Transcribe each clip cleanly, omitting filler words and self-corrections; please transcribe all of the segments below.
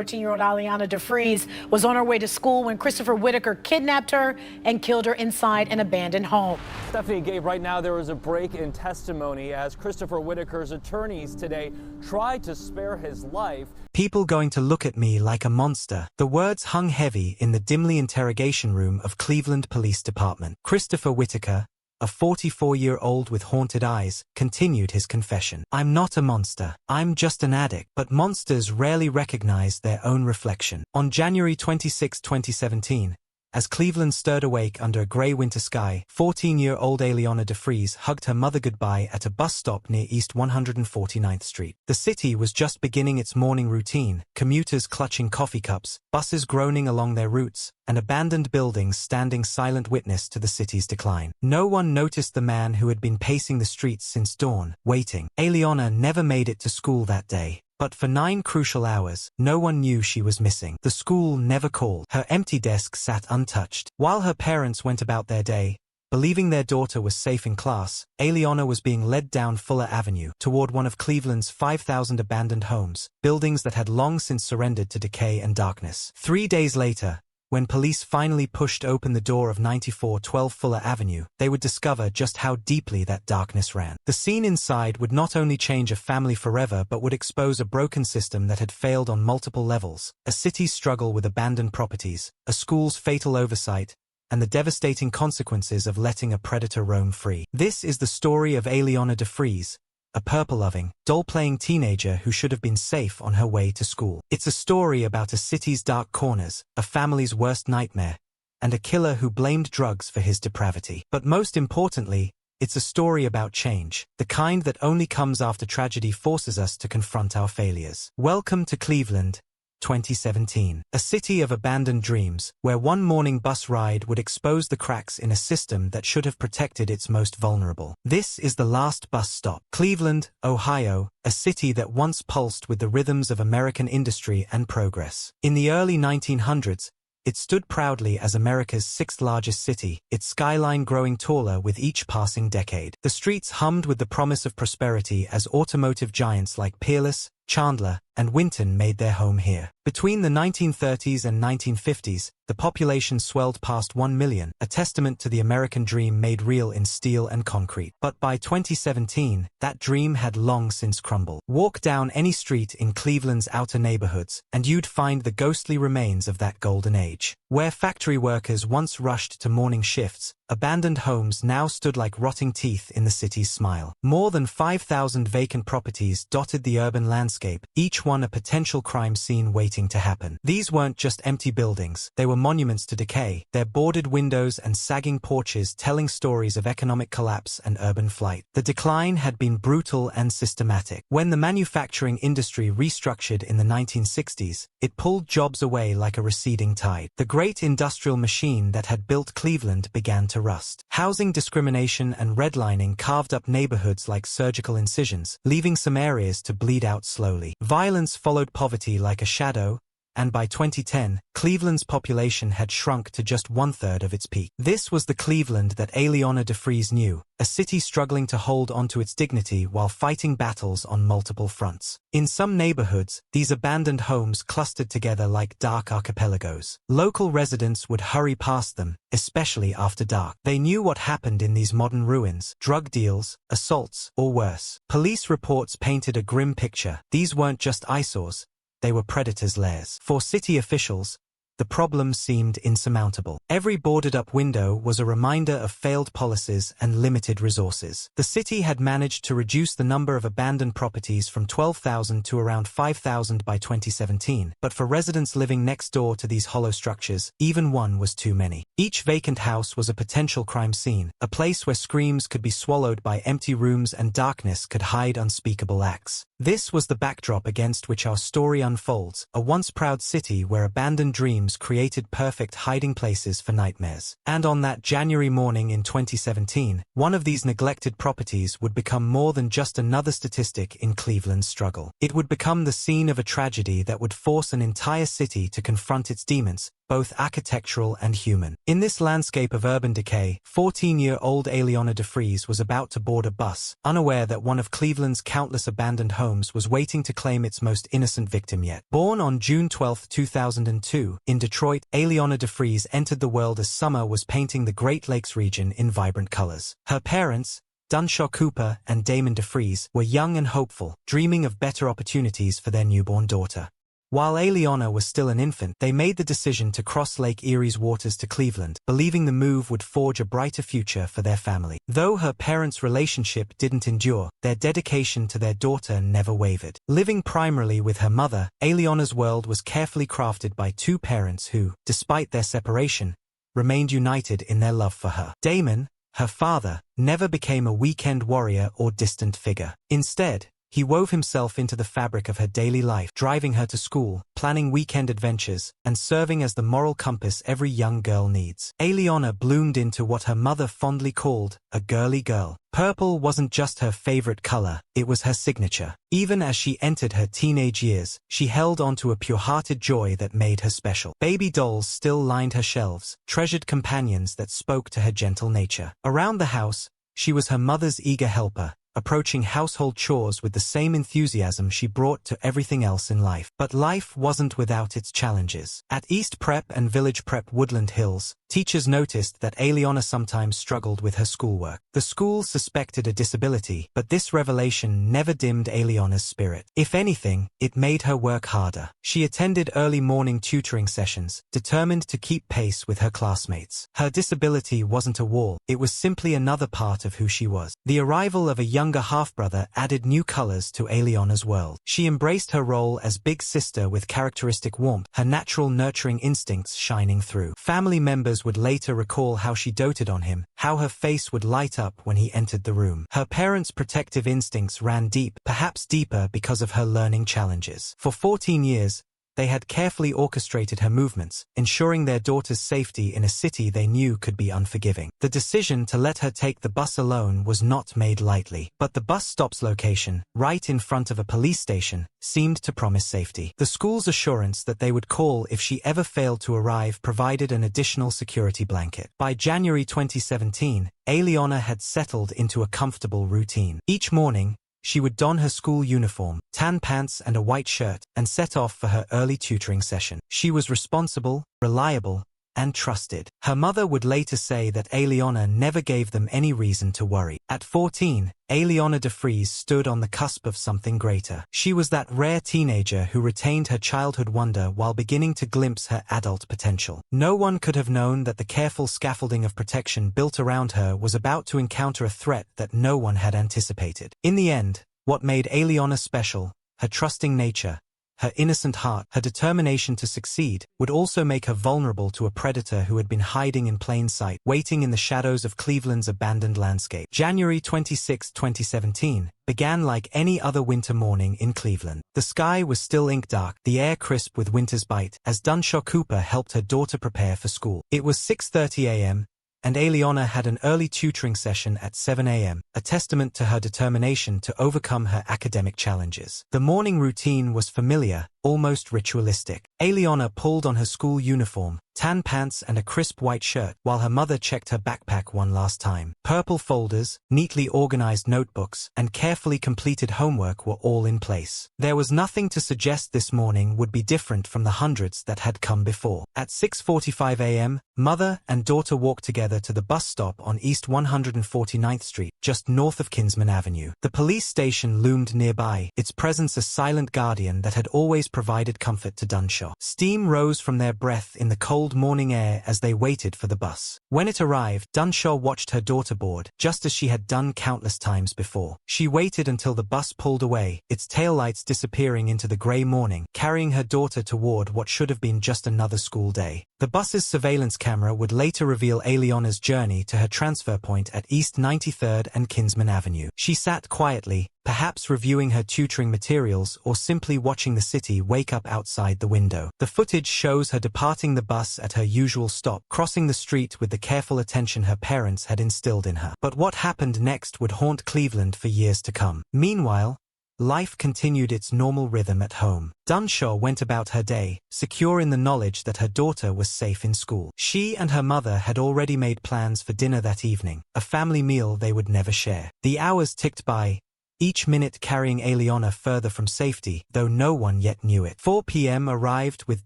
14-year-old Alianna DeFreeze was on her way to school when Christopher Whitaker kidnapped her and killed her inside an abandoned home. Stephanie, Gabe, right now there was a break in testimony as Christopher Whitaker's attorneys today tried to spare his life. People going to look at me like a monster. The words hung heavy in the dimly interrogation room of Cleveland Police Department. Christopher Whitaker, a 44-year-old with haunted eyes, continued his confession. I'm not a monster. I'm just an addict. But monsters rarely recognize their own reflection. On January 26, 2017, as Cleveland stirred awake under a gray winter sky, 14-year-old Alianna DeFreeze hugged her mother goodbye at a bus stop near East 149th Street. The city was just beginning its morning routine, commuters clutching coffee cups, buses groaning along their routes, and abandoned buildings standing silent witness to the city's decline. No one noticed the man who had been pacing the streets since dawn, waiting. Alianna never made it to school that day. But for 9 crucial hours, no one knew she was missing. The school never called. Her empty desk sat untouched. While her parents went about their day, believing their daughter was safe in class, Alianna was being led down Fuller Avenue toward one of Cleveland's 5,000 abandoned homes, buildings that had long since surrendered to decay and darkness. 3 days later, when police finally pushed open the door of 9412 Fuller Avenue, they would discover just how deeply that darkness ran. The scene inside would not only change a family forever but would expose a broken system that had failed on multiple levels, a city's struggle with abandoned properties, a school's fatal oversight, and the devastating consequences of letting a predator roam free. This is the story of Alianna DeFreeze, a purple-loving, doll-playing teenager who should have been safe on her way to school. It's a story about a city's dark corners, a family's worst nightmare, and a killer who blamed drugs for his depravity. But most importantly, it's a story about change, the kind that only comes after tragedy forces us to confront our failures. Welcome to Cleveland, 2017. A city of abandoned dreams, where one morning bus ride would expose the cracks in a system that should have protected its most vulnerable. This is the last bus stop. Cleveland, Ohio, a city that once pulsed with the rhythms of American industry and progress. In the early 1900s, it stood proudly as America's 6th largest city, its skyline growing taller with each passing decade. The streets hummed with the promise of prosperity as automotive giants like Peerless, Chandler, and Winton made their home here. Between the 1930s and 1950s, the population swelled past 1 million, a testament to the American dream made real in steel and concrete. But by 2017, that dream had long since crumbled. Walk down any street in Cleveland's outer neighborhoods, and you'd find the ghostly remains of that golden age. Where factory workers once rushed to morning shifts, abandoned homes now stood like rotting teeth in the city's smile. More than 5,000 vacant properties dotted the urban landscape, each one a potential crime scene waiting to happen. These weren't just empty buildings, they were monuments to decay, their boarded windows and sagging porches telling stories of economic collapse and urban flight. The decline had been brutal and systematic. When the manufacturing industry restructured in the 1960s, it pulled jobs away like a receding tide. The great industrial machine that had built Cleveland began to rust. Housing discrimination and redlining carved up neighborhoods like surgical incisions, leaving some areas to bleed out slowly. Violence followed poverty like a shadow, and by 2010, Cleveland's population had shrunk to just 1/3 of its peak. This was the Cleveland that Alianna DeFreeze knew, a city struggling to hold onto its dignity while fighting battles on multiple fronts. In some neighborhoods, these abandoned homes clustered together like dark archipelagos. Local residents would hurry past them, especially after dark. They knew what happened in these modern ruins: drug deals, assaults, or worse. Police reports painted a grim picture. These weren't just eyesores. They were predators' lairs. For city officials, the problem seemed insurmountable. Every boarded-up window was a reminder of failed policies and limited resources. The city had managed to reduce the number of abandoned properties from 12,000 to around 5,000 by 2017, but for residents living next door to these hollow structures, even one was too many. Each vacant house was a potential crime scene, a place where screams could be swallowed by empty rooms and darkness could hide unspeakable acts. This was the backdrop against which our story unfolds, a once proud city where abandoned dreams created perfect hiding places for nightmares. And on that January morning in 2017, one of these neglected properties would become more than just another statistic in Cleveland's struggle. It would become the scene of a tragedy that would force an entire city to confront its demons, both architectural and human. In this landscape of urban decay, 14-year-old Alianna DeFreeze was about to board a bus, unaware that one of Cleveland's countless abandoned homes was waiting to claim its most innocent victim yet. Born on June 12, 2002, in Detroit, Alianna DeFreeze entered the world as summer was painting the Great Lakes region in vibrant colors. Her parents, Dunshaw Cooper and Damon DeFreeze, were young and hopeful, dreaming of better opportunities for their newborn daughter. While Alianna was still an infant, they made the decision to cross Lake Erie's waters to Cleveland, believing the move would forge a brighter future for their family. Though her parents' relationship didn't endure, their dedication to their daughter never wavered. Living primarily with her mother, Alianna's world was carefully crafted by two parents who, despite their separation, remained united in their love for her. Damon, her father, never became a weekend warrior or distant figure. Instead, he wove himself into the fabric of her daily life, driving her to school, planning weekend adventures, and serving as the moral compass every young girl needs. Alianna bloomed into what her mother fondly called a girly girl. Purple wasn't just her favorite color, it was her signature. Even as she entered her teenage years, she held on to a pure-hearted joy that made her special. Baby dolls still lined her shelves, treasured companions that spoke to her gentle nature. Around the house, she was her mother's eager helper, approaching household chores with the same enthusiasm she brought to everything else in life. But life wasn't without its challenges. At East Prep and Village Prep Woodland Hills, teachers noticed that Alianna sometimes struggled with her schoolwork. The school suspected a disability, but this revelation never dimmed Alianna's spirit. If anything, it made her work harder. She attended early morning tutoring sessions, determined to keep pace with her classmates. Her disability wasn't a wall, it was simply another part of who she was. The arrival of a younger half-brother added new colors to Alianna's world. She embraced her role as big sister with characteristic warmth, her natural nurturing instincts shining through. Family members would later recall how she doted on him, how her face would light up when he entered the room. Her parents' protective instincts ran deep, perhaps deeper because of her learning challenges. For 14 years, they had carefully orchestrated her movements, ensuring their daughter's safety in a city they knew could be unforgiving. The decision to let her take the bus alone was not made lightly, but the bus stop's location, right in front of a police station, seemed to promise safety. The school's assurance that they would call if she ever failed to arrive provided an additional security blanket. By January 2017, Alianna had settled into a comfortable routine. Each morning, she would don her school uniform, tan pants and a white shirt, and set off for her early tutoring session. She was responsible, reliable, and trusted. Her mother would later say that Alianna never gave them any reason to worry. At 14, Alianna DeFreeze stood on the cusp of something greater. She was that rare teenager who retained her childhood wonder while beginning to glimpse her adult potential. No one could have known that the careful scaffolding of protection built around her was about to encounter a threat that no one had anticipated. In the end, what made Alianna special, her trusting nature, her innocent heart, her determination to succeed, would also make her vulnerable to a predator who had been hiding in plain sight, waiting in the shadows of Cleveland's abandoned landscape. January 26, 2017, began like any other winter morning in Cleveland. The sky was still ink-dark, the air crisp with winter's bite, as Dunshaw Cooper helped her daughter prepare for school. It was 6:30 a.m., and Alianna had an early tutoring session at 7 a.m., a testament to her determination to overcome her academic challenges. The morning routine was familiar, almost ritualistic. Alianna pulled on her school uniform, tan pants and a crisp white shirt, while her mother checked her backpack one last time. Purple folders, neatly organized notebooks, and carefully completed homework were all in place. There was nothing to suggest this morning would be different from the hundreds that had come before. At 6:45 a.m., mother and daughter walked together to the bus stop on East 149th Street, just north of Kinsman Avenue. The police station loomed nearby, its presence a silent guardian that had always provided comfort to Dunshaw. Steam rose from their breath in the cold morning air as they waited for the bus. When it arrived, Dunshaw watched her daughter board, just as she had done countless times before. She waited until the bus pulled away, its taillights disappearing into the grey morning, carrying her daughter toward what should have been just another school day. The bus's surveillance camera would later reveal Alianna's journey to her transfer point at East 93rd and Kinsman Avenue. She sat quietly, perhaps reviewing her tutoring materials or simply watching the city wake up outside the window. The footage shows her departing the bus at her usual stop, crossing the street with the careful attention her parents had instilled in her. But what happened next would haunt Cleveland for years to come. Meanwhile, life continued its normal rhythm at home. Dunshaw went about her day, secure in the knowledge that her daughter was safe in school. She and her mother had already made plans for dinner that evening, a family meal they would never share. The hours ticked by, each minute carrying Alianna further from safety, though no one yet knew it. 4 p.m. arrived with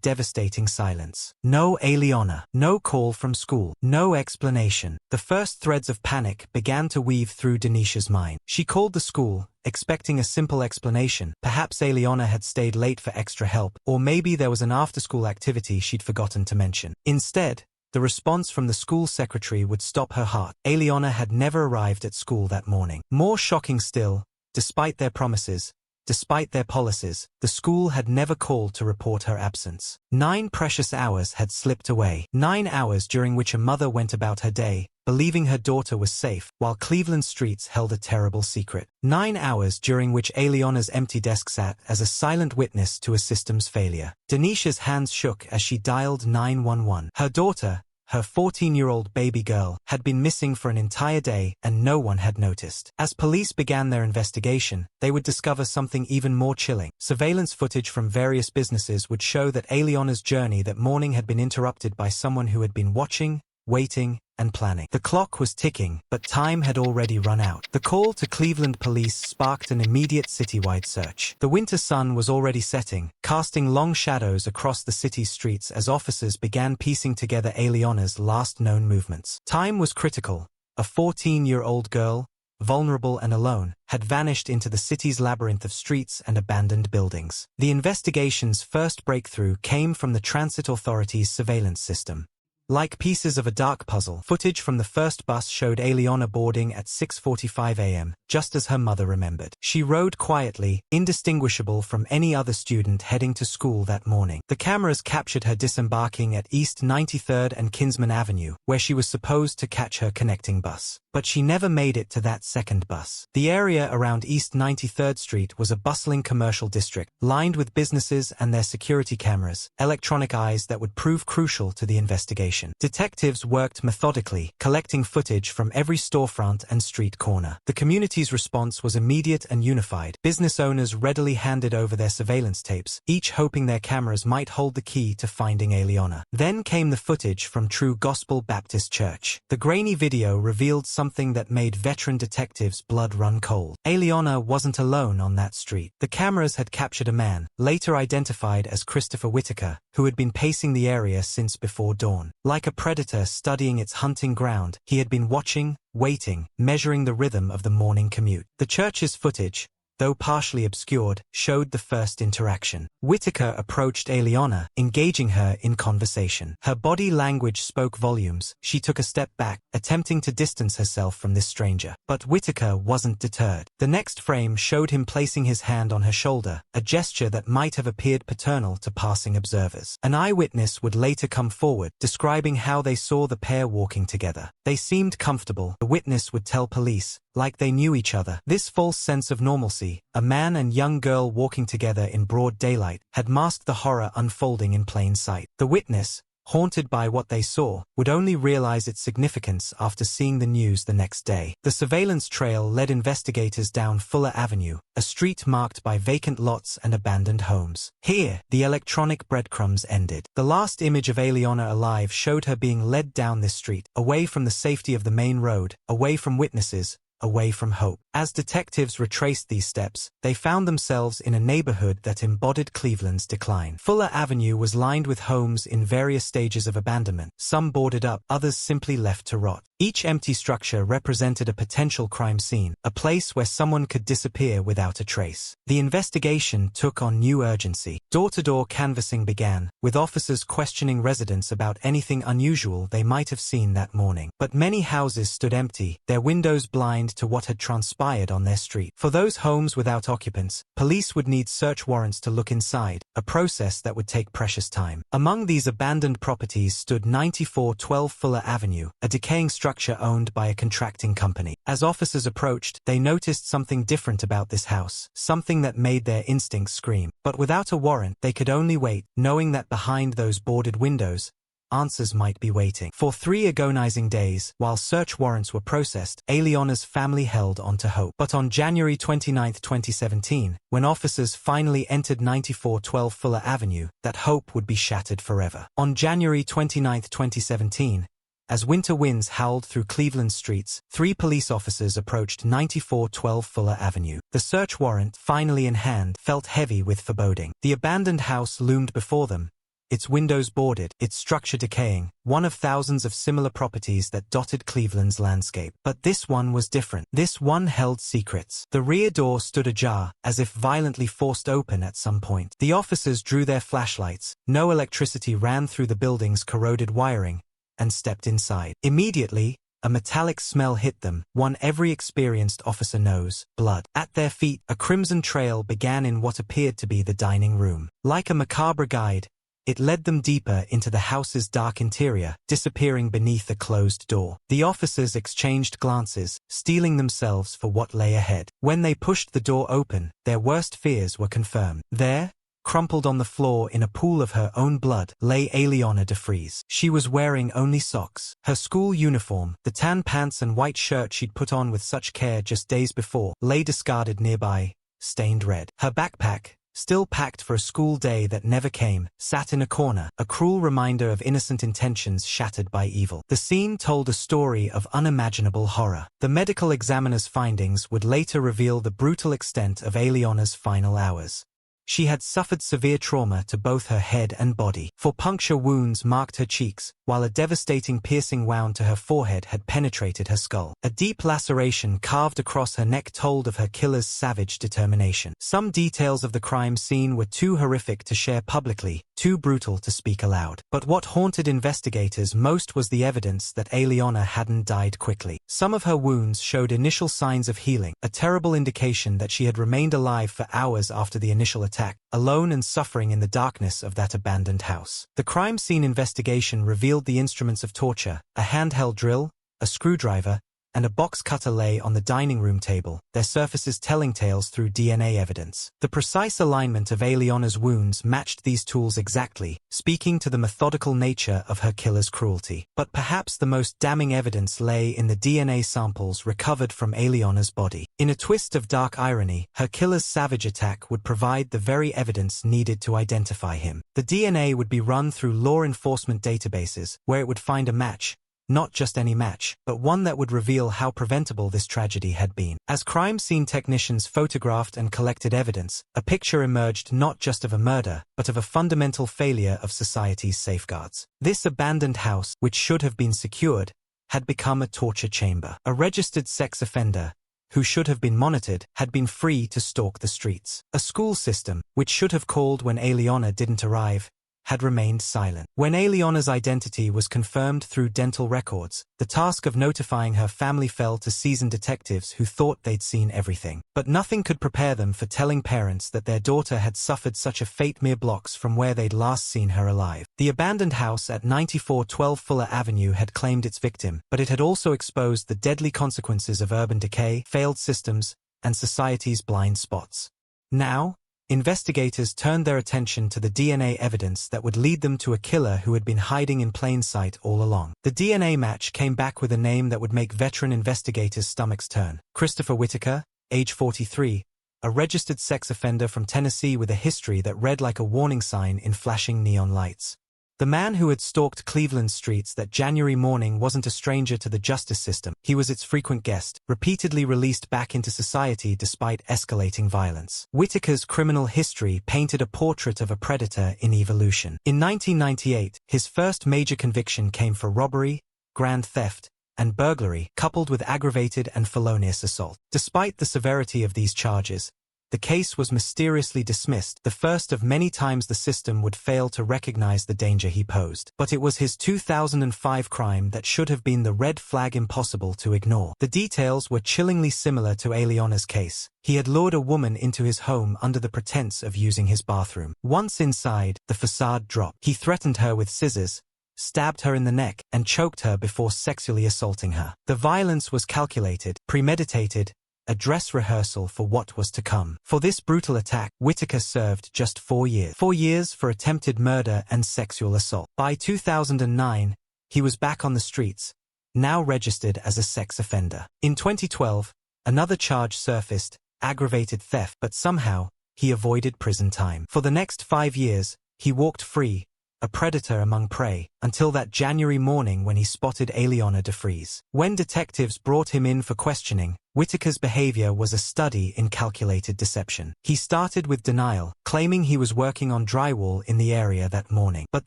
devastating silence. No Alianna, no call from school, no explanation. The first threads of panic began to weave through Denisha's mind. She called the school, expecting a simple explanation. Perhaps Alianna had stayed late for extra help, or maybe there was an after-school activity she'd forgotten to mention. Instead, the response from the school secretary would stop her heart. Alianna had never arrived at school that morning. More shocking still, despite their promises, despite their policies, the school had never called to report her absence. 9 precious hours had slipped away. 9 hours during which a mother went about her day, believing her daughter was safe, while Cleveland streets held a terrible secret. 9 hours during which Alianna's empty desk sat as a silent witness to a system's failure. Denisha's hands shook as she dialed 911. Her daughter, her 14-year-old baby girl, had been missing for an entire day and no one had noticed. As police began their investigation, they would discover something even more chilling. Surveillance footage from various businesses would show that Alianna's journey that morning had been interrupted by someone who had been watching, waiting, and planning. The clock was ticking, but time had already run out. The call to Cleveland police sparked an immediate citywide search. The winter sun was already setting, casting long shadows across the city's streets as officers began piecing together Alianna's last known movements. Time was critical. A 14-year-old girl, vulnerable and alone, had vanished into the city's labyrinth of streets and abandoned buildings. The investigation's first breakthrough came from the Transit Authority's surveillance system. Like pieces of a dark puzzle, footage from the first bus showed Alianna boarding at 6:45 a.m., just as her mother remembered. She rode quietly, indistinguishable from any other student heading to school that morning. The cameras captured her disembarking at East 93rd and Kinsman Avenue, where she was supposed to catch her connecting bus. But she never made it to that second bus. The area around East 93rd Street was a bustling commercial district, lined with businesses and their security cameras, electronic eyes that would prove crucial to the investigation. Detectives worked methodically, collecting footage from every storefront and street corner. The community's response was immediate and unified. Business owners readily handed over their surveillance tapes, each hoping their cameras might hold the key to finding Alianna. Then came the footage from True Gospel Baptist Church. The grainy video revealed something that made veteran detectives' blood run cold. Alianna wasn't alone on that street. The cameras had captured a man, later identified as Christopher Whitaker, who had been pacing the area since before dawn. Like a predator studying its hunting ground, he had been watching, waiting, measuring the rhythm of the morning commute. The church's footage, though partially obscured, showed the first interaction. Whitaker approached Alianna, engaging her in conversation. Her body language spoke volumes. She took a step back, attempting to distance herself from this stranger. But Whitaker wasn't deterred. The next frame showed him placing his hand on her shoulder, a gesture that might have appeared paternal to passing observers. An eyewitness would later come forward, describing how they saw the pair walking together. They seemed comfortable, the witness would tell police, like they knew each other. This false sense of normalcy, a man and young girl walking together in broad daylight, had masked the horror unfolding in plain sight. The witness, haunted by what they saw, would only realize its significance after seeing the news the next day. The surveillance trail led investigators down Fuller Avenue, a street marked by vacant lots and abandoned homes. Here, the electronic breadcrumbs ended. The last image of Alianna alive showed her being led down this street, away from the safety of the main road, away from witnesses, away from hope. As detectives retraced these steps, they found themselves in a neighborhood that embodied Cleveland's decline. Fuller Avenue was lined with homes in various stages of abandonment, some boarded up, others simply left to rot. Each empty structure represented a potential crime scene, a place where someone could disappear without a trace. The investigation took on new urgency. Door-to-door canvassing began, with officers questioning residents about anything unusual they might have seen that morning. But many houses stood empty, their windows blind to what had transpired on their street. For those homes without occupants, police would need search warrants to look inside, a process that would take precious time. Among these abandoned properties stood 9412 Fuller Avenue, a decaying structure owned by a contracting company. As officers approached, they noticed something different about this house, something that made their instincts scream. But without a warrant, they could only wait, knowing that behind those boarded windows, answers might be waiting. For 3 agonizing days, while search warrants were processed, Alianna's family held on to hope. But on January 29, 2017, when officers finally entered 9412 Fuller Avenue, that hope would be shattered forever. On January 29, 2017, as winter winds howled through Cleveland streets, 3 police officers approached 9412 Fuller Avenue. The search warrant, finally in hand, felt heavy with foreboding. The abandoned house loomed before them, its windows boarded, its structure decaying, one of thousands of similar properties that dotted Cleveland's landscape. But this one was different. This one held secrets. The rear door stood ajar, as if violently forced open at some point. The officers drew their flashlights. No electricity ran through the building's corroded wiring, and stepped inside. Immediately, a metallic smell hit them, one every experienced officer knows: blood. At their feet, a crimson trail began in what appeared to be the dining room. Like a macabre guide, it led them deeper into the house's dark interior, disappearing beneath a closed door. The officers exchanged glances, steeling themselves for what lay ahead. When they pushed the door open, their worst fears were confirmed. There, crumpled on the floor in a pool of her own blood, lay Alianna DeFreeze. She was wearing only socks. Her school uniform, the tan pants and white shirt she'd put on with such care just days before, lay discarded nearby, stained red. Her backpack, still packed for a school day that never came, sat in a corner, a cruel reminder of innocent intentions shattered by evil. The scene told a story of unimaginable horror. The medical examiner's findings would later reveal the brutal extent of Alianna's final hours. She had suffered severe trauma to both her head and body. 4 puncture wounds marked her cheeks, while a devastating piercing wound to her forehead had penetrated her skull. A deep laceration carved across her neck told of her killer's savage determination. Some details of the crime scene were too horrific to share publicly, too brutal to speak aloud. But what haunted investigators most was the evidence that Alianna hadn't died quickly. Some of her wounds showed initial signs of healing, a terrible indication that she had remained alive for hours after the initial attack, alone and suffering in the darkness of that abandoned house. The crime scene investigation revealed the instruments of torture: a handheld drill, a screwdriver, and a box cutter lay on the dining room table, their surfaces telling tales through DNA evidence. The precise alignment of Alianna's wounds matched these tools exactly, speaking to the methodical nature of her killer's cruelty. But perhaps the most damning evidence lay in the DNA samples recovered from Alianna's body. In a twist of dark irony, her killer's savage attack would provide the very evidence needed to identify him. The DNA would be run through law enforcement databases, where it would find a match. Not just any match, but one that would reveal how preventable this tragedy had been. As crime scene technicians photographed and collected evidence, a picture emerged not just of a murder, but of a fundamental failure of society's safeguards. This abandoned house, which should have been secured, had become a torture chamber. A registered sex offender, who should have been monitored, had been free to stalk the streets. A school system, which should have called when Alianna didn't arrive, had remained silent. When Alianna's identity was confirmed through dental records, the task of notifying her family fell to seasoned detectives who thought they'd seen everything. But nothing could prepare them for telling parents that their daughter had suffered such a fate mere blocks from where they'd last seen her alive. The abandoned house at 9412 Fuller Avenue had claimed its victim, but it had also exposed the deadly consequences of urban decay, failed systems, and society's blind spots. Now, investigators turned their attention to the DNA evidence that would lead them to a killer who had been hiding in plain sight all along. The DNA match came back with a name that would make veteran investigators' stomachs turn: Christopher Whitaker, age 43, a registered sex offender from Tennessee with a history that read like a warning sign in flashing neon lights. The man who had stalked Cleveland streets that January morning wasn't a stranger to the justice system. He was its frequent guest, repeatedly released back into society despite escalating violence. Whitaker's criminal history painted a portrait of a predator in evolution. In 1998, his first major conviction came for robbery, grand theft, and burglary, coupled with aggravated and felonious assault. Despite the severity of these charges, the case was mysteriously dismissed, the first of many times the system would fail to recognize the danger he posed. But it was his 2005 crime that should have been the red flag impossible to ignore. The details were chillingly similar to Alianna's case. He had lured a woman into his home under the pretense of using his bathroom. Once inside, the facade dropped. He threatened her with scissors, stabbed her in the neck, and choked her before sexually assaulting her. The violence was calculated, premeditated, a dress rehearsal for what was to come. For this brutal attack, Whitaker served just 4 years. 4 years for attempted murder and sexual assault. By 2009, he was back on the streets, now registered as a sex offender. In 2012, another charge surfaced, aggravated theft, but somehow, he avoided prison time. For the next 5 years, he walked free, a predator among prey, until that January morning when he spotted Alianna DeFreeze. When detectives brought him in for questioning, Whitaker's behavior was a study in calculated deception. He started with denial, claiming he was working on drywall in the area that morning. But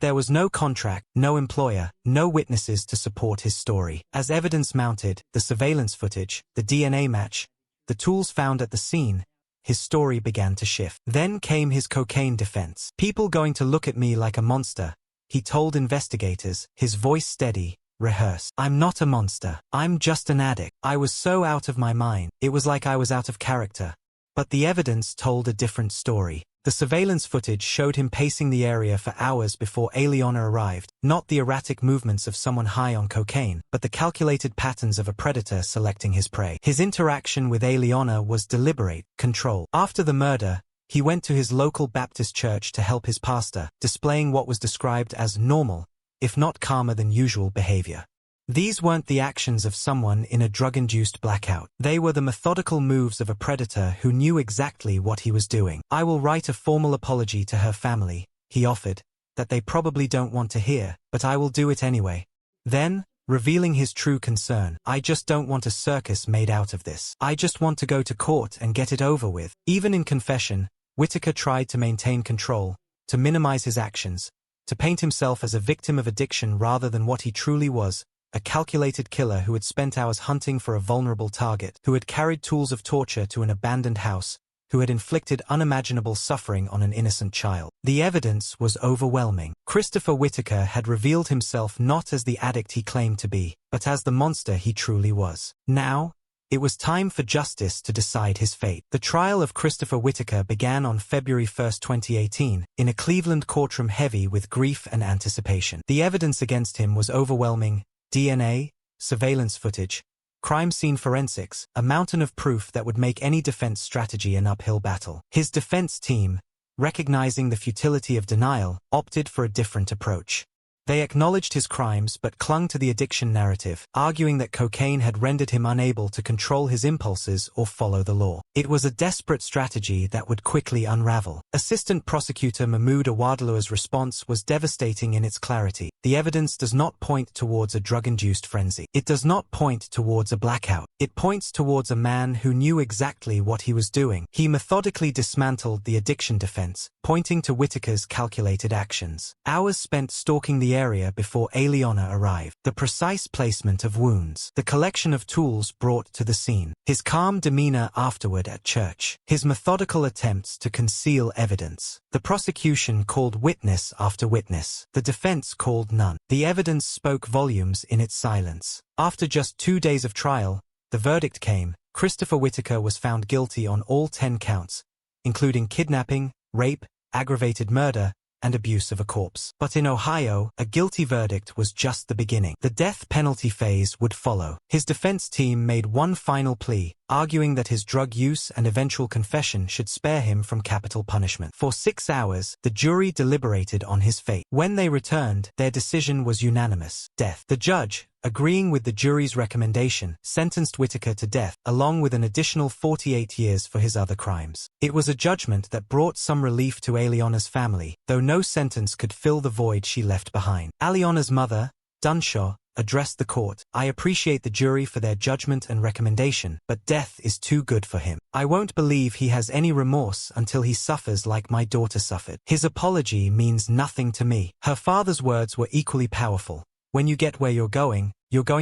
there was no contract, no employer, no witnesses to support his story. As evidence mounted, the surveillance footage, the DNA match, the tools found at the scene, his story began to shift. Then came his cocaine defense. "People going to look at me like a monster," he told investigators, his voice steady, rehearsed. "I'm not a monster. I'm just an addict. I was so out of my mind. It was like I was out of character." But the evidence told a different story. The surveillance footage showed him pacing the area for hours before Alianna arrived, not the erratic movements of someone high on cocaine, but the calculated patterns of a predator selecting his prey. His interaction with Alianna was deliberate, controlled. After the murder, he went to his local Baptist church to help his pastor, displaying what was described as normal, if not calmer than usual behavior. These weren't the actions of someone in a drug-induced blackout. They were the methodical moves of a predator who knew exactly what he was doing. "I will write a formal apology to her family," he offered, "that they probably don't want to hear, but I will do it anyway." Then, revealing his true concern, "I just don't want a circus made out of this. I just want to go to court and get it over with." Even in confession, Whitaker tried to maintain control, to minimize his actions, to paint himself as a victim of addiction rather than what he truly was, a calculated killer who had spent hours hunting for a vulnerable target, who had carried tools of torture to an abandoned house, who had inflicted unimaginable suffering on an innocent child. The evidence was overwhelming. Christopher Whitaker had revealed himself not as the addict he claimed to be, but as the monster he truly was. Now, it was time for justice to decide his fate. The trial of Christopher Whitaker began on February 1, 2018, in a Cleveland courtroom heavy with grief and anticipation. The evidence against him was overwhelming: DNA, surveillance footage, crime scene forensics, a mountain of proof that would make any defense strategy an uphill battle. His defense team, recognizing the futility of denial, opted for a different approach. They acknowledged his crimes but clung to the addiction narrative, arguing that cocaine had rendered him unable to control his impulses or follow the law. It was a desperate strategy that would quickly unravel. Assistant Prosecutor Mahmoud Awadlua's response was devastating in its clarity. "The evidence does not point towards a drug-induced frenzy. It does not point towards a blackout. It points towards a man who knew exactly what he was doing." He methodically dismantled the addiction defense, pointing to Whitaker's calculated actions. Hours spent stalking the area before Alianna arrived. The precise placement of wounds. The collection of tools brought to the scene. His calm demeanor afterward at church. His methodical attempts to conceal evidence. The prosecution called witness after witness. The defense called none. The evidence spoke volumes in its silence. After just 2 days of trial, the verdict came. Christopher Whitaker was found guilty on all 10 counts, including kidnapping, rape, aggravated murder, and abuse of a corpse. But in Ohio, a guilty verdict was just the beginning. The death penalty phase would follow. His defense team made one final plea, arguing that his drug use and eventual confession should spare him from capital punishment. For 6 hours, the jury deliberated on his fate. When they returned, their decision was unanimous: death. The judge, agreeing with the jury's recommendation, sentenced Whitaker to death, along with an additional 48 years for his other crimes. It was a judgment that brought some relief to Alianna's family, though no sentence could fill the void she left behind. Alianna's mother, Dunshaw, addressed the court. "I appreciate the jury for their judgment and recommendation, but death is too good for him. I won't believe he has any remorse until he suffers like my daughter suffered. His apology means nothing to me." Her father's words were equally powerful. "When you get where you're going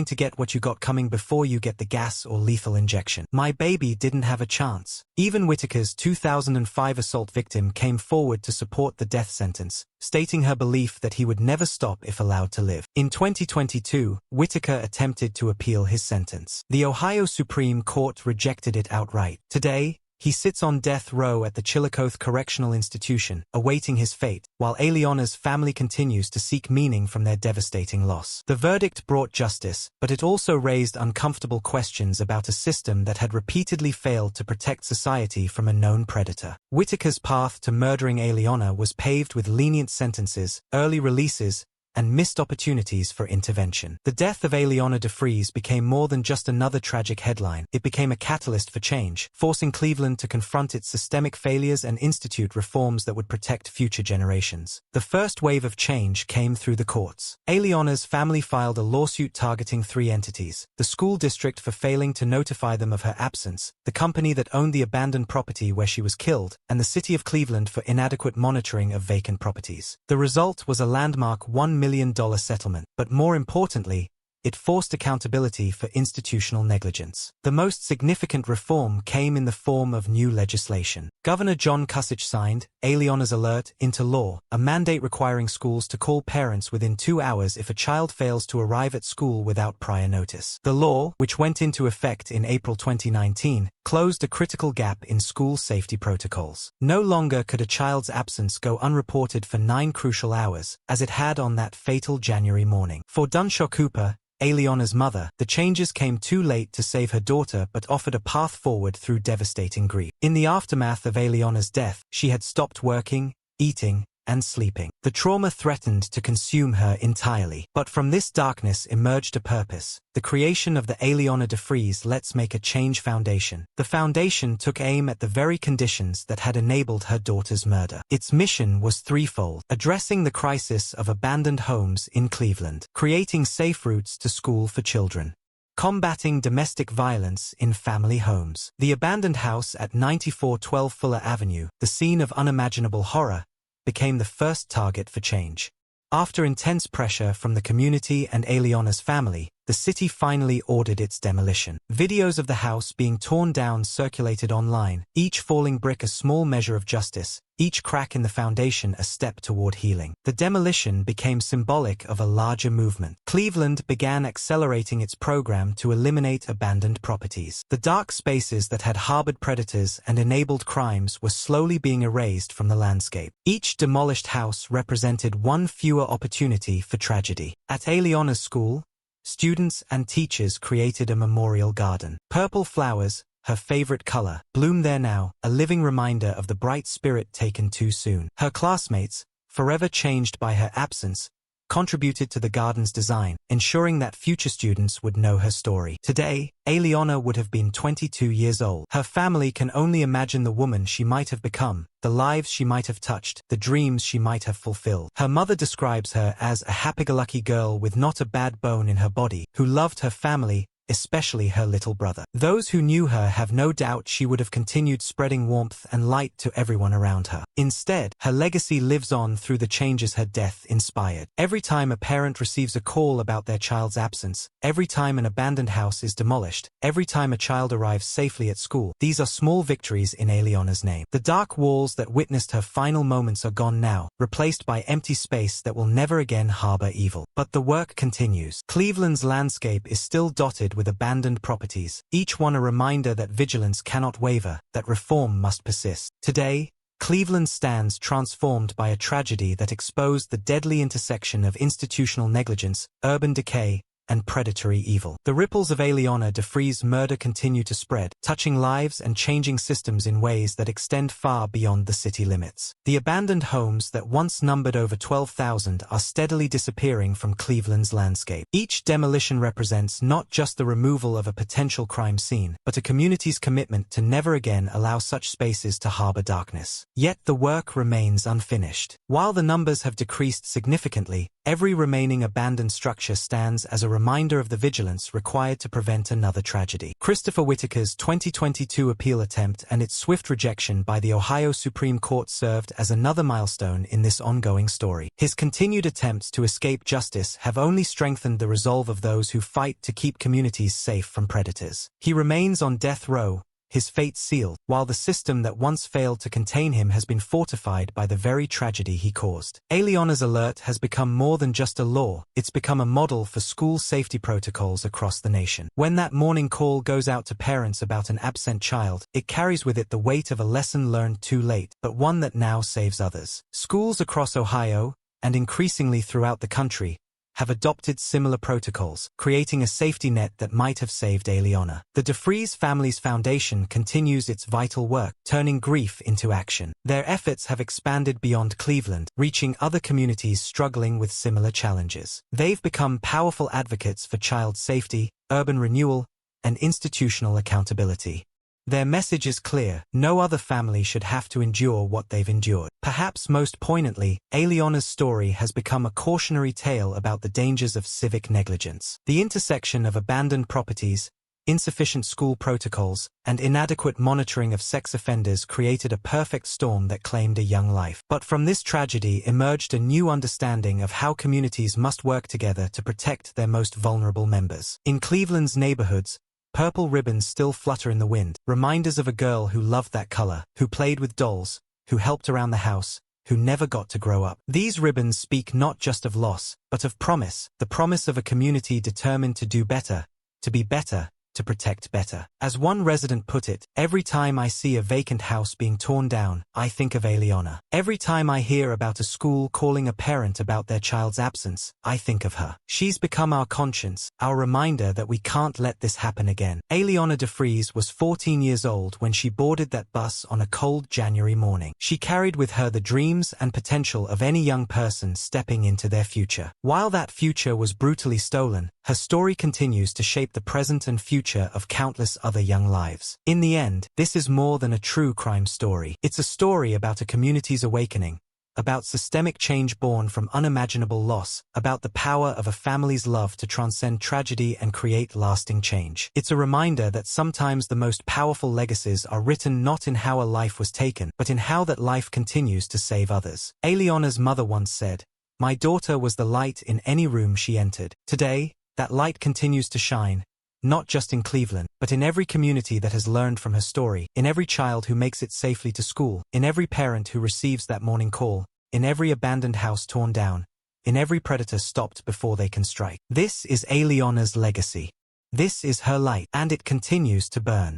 to get what you got coming before you get the gas or lethal injection. My baby didn't have a chance." Even Whitaker's 2005 assault victim came forward to support the death sentence, stating her belief that he would never stop if allowed to live. In 2022, Whitaker attempted to appeal his sentence. The Ohio Supreme Court rejected it outright. Today, He sits on death row at the Chillicothe Correctional Institution, awaiting his fate, while Alianna's family continues to seek meaning from their devastating loss. The verdict brought justice, but it also raised uncomfortable questions about a system that had repeatedly failed to protect society from a known predator. Whitaker's path to murdering Alianna was paved with lenient sentences, early releases, and missed opportunities for intervention. The death of Alianna DeFreeze became more than just another tragic headline. It became a catalyst for change, forcing Cleveland to confront its systemic failures and institute reforms that would protect future generations. The first wave of change came through the courts. Alianna's family filed a lawsuit targeting three entities: the school district for failing to notify them of her absence, the company that owned the abandoned property where she was killed, and the city of Cleveland for inadequate monitoring of vacant properties. The result was a landmark $1 million settlement, but more importantly, it forced accountability for institutional negligence. The most significant reform came in the form of new legislation. Governor John Kasich signed Alianna's Alert into law, a mandate requiring schools to call parents within 2 hours if a child fails to arrive at school without prior notice. The law, which went into effect in April 2019, closed a critical gap in school safety protocols. No longer could a child's absence go unreported for 9 crucial hours, as it had on that fatal January morning. For Dunshaw Cooper, Alianna's mother, the changes came too late to save her daughter but offered a path forward through devastating grief. In the aftermath of Alianna's death, she had stopped working, eating, and sleeping. The trauma threatened to consume her entirely. But from this darkness emerged a purpose: the creation of the Alianna DeFreeze Let's Make a Change Foundation. The foundation took aim at the very conditions that had enabled her daughter's murder. Its mission was threefold: addressing the crisis of abandoned homes in Cleveland, creating safe routes to school for children, combating domestic violence in family homes. The abandoned house at 9412 Fuller Avenue, the scene of unimaginable horror, became the first target for change. After intense pressure from the community and Alianna's family, the city finally ordered its demolition. Videos of the house being torn down circulated online, each falling brick a small measure of justice, each crack in the foundation a step toward healing. The demolition became symbolic of a larger movement. Cleveland began accelerating its program to eliminate abandoned properties. The dark spaces that had harbored predators and enabled crimes were slowly being erased from the landscape. Each demolished house represented one fewer opportunity for tragedy. At Alianna's school, students and teachers created a memorial garden. Purple flowers, her favorite color, bloom there now, a living reminder of the bright spirit taken too soon. Her classmates, forever changed by her absence, contributed to the garden's design, ensuring that future students would know her story. Today, Alianna would have been 22 years old. Her family can only imagine the woman she might have become, the lives she might have touched, the dreams she might have fulfilled. Her mother describes her as a happy-go-lucky girl with not a bad bone in her body, who loved her family, especially her little brother. Those who knew her have no doubt she would have continued spreading warmth and light to everyone around her. Instead, her legacy lives on through the changes her death inspired. Every time a parent receives a call about their child's absence, every time an abandoned house is demolished, every time a child arrives safely at school, these are small victories in Alianna's name. The dark walls that witnessed her final moments are gone now, replaced by empty space that will never again harbor evil. But the work continues. Cleveland's landscape is still dotted with abandoned properties, each one a reminder that vigilance cannot waver, that reform must persist. Today, Cleveland stands transformed by a tragedy that exposed the deadly intersection of institutional negligence, urban decay, and predatory evil. The ripples of Alianna DeFreeze murder continue to spread, touching lives and changing systems in ways that extend far beyond the city limits. The abandoned homes that once numbered over 12,000 are steadily disappearing from Cleveland's landscape. Each demolition represents not just the removal of a potential crime scene, but a community's commitment to never again allow such spaces to harbor darkness. Yet the work remains unfinished. While the numbers have decreased significantly, every remaining abandoned structure stands as a reminder of the vigilance required to prevent another tragedy. Christopher Whitaker's 2022 appeal attempt and its swift rejection by the Ohio Supreme Court served as another milestone in this ongoing story. His continued attempts to escape justice have only strengthened the resolve of those who fight to keep communities safe from predators. He remains on death row, his fate sealed, while the system that once failed to contain him has been fortified by the very tragedy he caused. Alianna's alert has become more than just a law, it's become a model for school safety protocols across the nation. When that morning call goes out to parents about an absent child, it carries with it the weight of a lesson learned too late, but one that now saves others. Schools across Ohio, and increasingly throughout the country, have adopted similar protocols, creating a safety net that might have saved Alianna. The DeFreeze family's foundation continues its vital work, turning grief into action. Their efforts have expanded beyond Cleveland, reaching other communities struggling with similar challenges. They've become powerful advocates for child safety, urban renewal, and institutional accountability. Their message is clear: no other family should have to endure what they've endured. Perhaps most poignantly, Alianna's story has become a cautionary tale about the dangers of civic negligence. The intersection of abandoned properties, insufficient school protocols, and inadequate monitoring of sex offenders created a perfect storm that claimed a young life. But from this tragedy emerged a new understanding of how communities must work together to protect their most vulnerable members. In Cleveland's neighborhoods, purple ribbons still flutter in the wind, reminders of a girl who loved that color, who played with dolls, who helped around the house, who never got to grow up. These ribbons speak not just of loss, but of promise, the promise of a community determined to do better, to be better, to protect better. As one resident put it, every time I see a vacant house being torn down, I think of Alianna. Every time I hear about a school calling a parent about their child's absence, I think of her. She's become our conscience, our reminder that we can't let this happen again. Alianna DeFreeze was 14 years old when she boarded that bus on a cold January morning. She carried with her the dreams and potential of any young person stepping into their future. While that future was brutally stolen, her story continues to shape the present and future of countless other young lives. In the end, this is more than a true crime story. It's a story about a community's awakening, about systemic change born from unimaginable loss, about the power of a family's love to transcend tragedy and create lasting change. It's a reminder that sometimes the most powerful legacies are written not in how a life was taken, but in how that life continues to save others. Alianna's mother once said, "My daughter was the light in any room she entered." Today, that light continues to shine, not just in Cleveland, but in every community that has learned from her story, in every child who makes it safely to school, in every parent who receives that morning call, in every abandoned house torn down, in every predator stopped before they can strike. This is Alianna's legacy. This is her light, and it continues to burn.